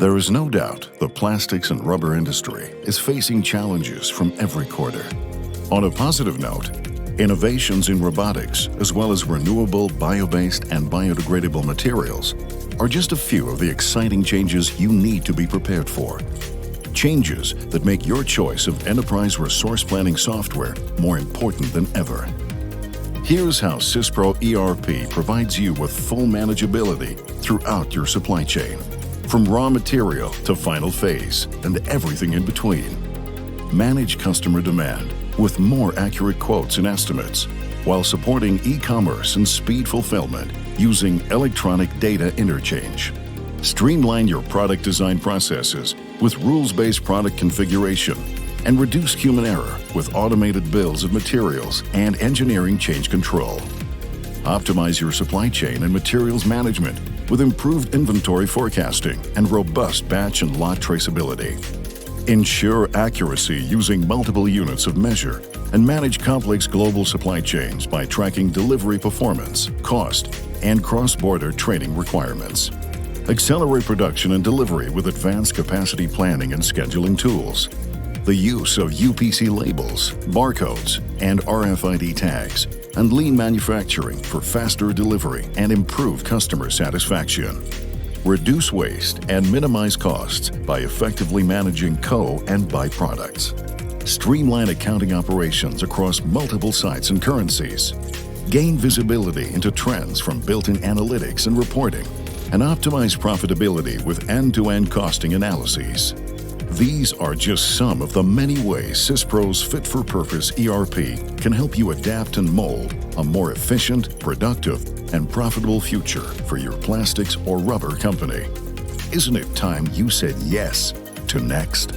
There is no doubt the plastics and rubber industry is facing challenges from every quarter. On a positive note, innovations in robotics, as well as renewable, bio-based, and biodegradable materials, are just a few of the exciting changes you need to be prepared for. Changes that make your choice of enterprise resource planning software more important than ever. Here's how Syspro ERP provides you with full manageability throughout your supply chain, from raw material to final phase and everything in between. Manage customer demand with more accurate quotes and estimates, while supporting e-commerce and speed fulfillment using electronic data interchange. Streamline your product design processes with rules-based product configuration, and reduce human error with automated bills of materials and engineering change control. Optimize your supply chain and materials management with improved inventory forecasting and robust batch and lot traceability. Ensure accuracy using multiple units of measure and manage complex global supply chains by tracking delivery performance, cost, and cross-border trading requirements. Accelerate production and delivery with advanced capacity planning and scheduling tools. The use of UPC labels, barcodes, and RFID tags, and lean manufacturing for faster delivery and improved customer satisfaction. Reduce waste and minimize costs by effectively managing co- and byproducts. Streamline accounting operations across multiple sites and currencies. Gain visibility into trends from built-in analytics and reporting, and optimize profitability with end-to-end costing analyses. These are just some of the many ways Syspro's fit-for-purpose ERP can help you adapt and mold a more efficient, productive, and profitable future for your plastics or rubber company. Isn't it time you said yes to next?